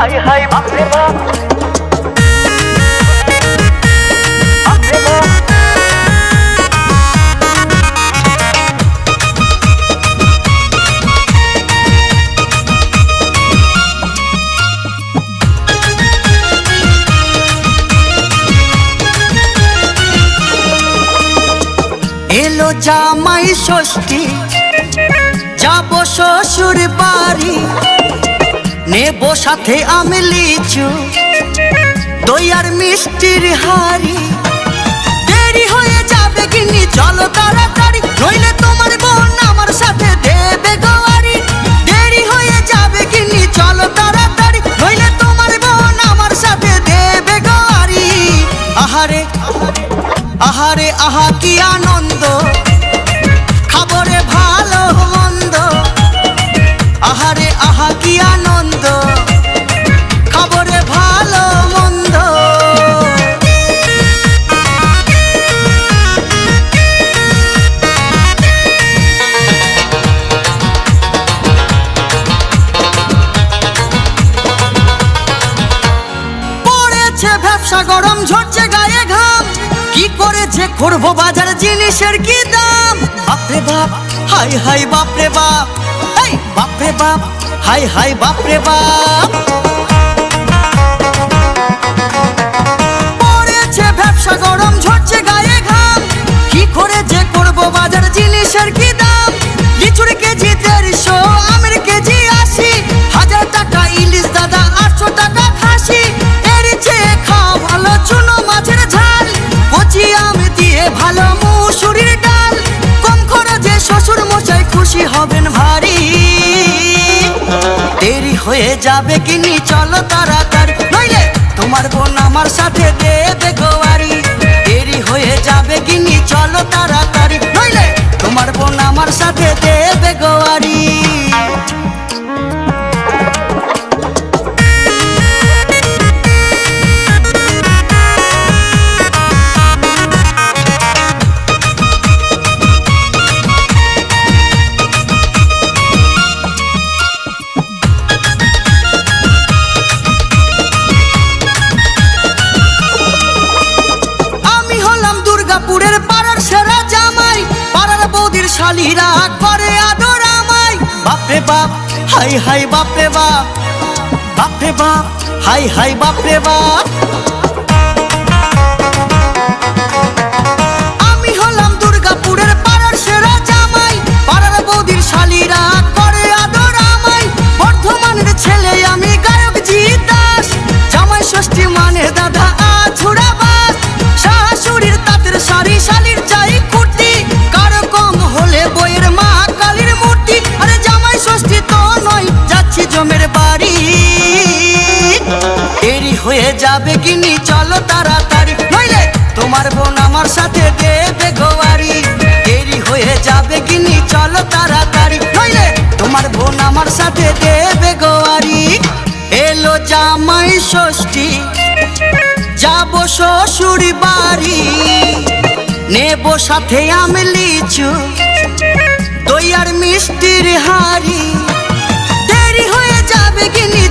High high বাপরে বাপ বাপরে বাপ। এলো জামাই ষষ্ঠী যাবো শ্বশুর বাড়ি, নেবো সাথে আমি লিচু দই আর মিষ্টির হাড়ি। দেরি হয়ে যাবে গিন্নি চলো তাড়াতাড়ি, নইলে তোমার বোন আমার সাথে দেবে গোয়ারি। দেরি হয়ে যাবে গিন্নি চলো তাড়াতাড়ি, নইলে তোমার বোন আমার সাথে দেবে গোয়ারি। আহারে আহারে আহা কি আনন্দ, খাবরে ভালো মন্দ। আহারে আহা কি আনন্দ, খাবরে ভালো মন্দ। পড়েছে ব্যবসা গরম, ঝরছে গায়ে ঘাম, কি করে যে করবো বাজার জিনিসের কি দাম। বাপরে বাপ হাই হাই বাপরে বাপ, এই বাপরে বাপ হাই হাই বাপরে বাপ। পড়েছে ব্যবসা গরম, ঝরছে গায়ে ঘাম, কি করে যে করবো বাজার জিনিসের কি দাম। লিচুর কেজি 150, আমের কেজি 80, 1000 টাকা ইলিশ দাদা 800 টাকা খাসি। এর চেয়ে খাও ভালো চুনো মাছের ঝাল, কচি আম দিয়ে ভালো মুসুরির ডাল। কম খরচে শ্বশুর মশাই খুশি হবেন ভারী। দেরি হয়ে যাবে গিন্নি চলো তাড়াতাড়ি, নইলে তোমার বোন আমার সাথে দেবে গোয়ারি। দেরি হয়ে যাবে গিন্নি চলো তাড়াতাড়ি, নইলে তোমার বোন আমার সাথে দেবে গোয়ারি। দুর্গাপুরের পাড়ার সেরা জামাই, পাড়ার বৌদির শালীরা করে আদর আমায়। বাপরে বাপ হাই হাই বাপরে বাপ, বাপরে বাপ হাই হাই বাপরে বাপ। আমি হলাম দুর্গাপুরের পাড়ার সেরা জামাই, পাড়ার বৌদির শালীরা করে আদর আমায়। বর্ধমানের ছেলে আমি গায়ক জিৎ দাস, জামাই ষষ্ঠী মানে দাদা আছুড়া বাস। শাশুড়ির তাঁতের শাড়ি, শালির চাই কুর্তি, কারো কম হলে বইয়ের মা কালীর মূর্তি। আরে জামাই ষষ্ঠী তো নয়, যাচ্ছি জমের বাড়ি। দেরি হয়ে যাবে গিন্নি চলো তাড়াতাড়ি, নইলে তোমার বোন আমার সাথে দেবে গোয়ারি। দেরি হয়ে যাবে গিন্নি চলো তাড়াতাড়ি, নইলে তোমার বোন আমার সাথে দেবে গোয়ারি। এলো জামাই ষষ্ঠী যাবো শ্বশুর বাড়ি, নেবো সাথে আমি লিচু দই আর মিষ্টির হাড়ি। দেরি হয়ে যাবে গিন্নি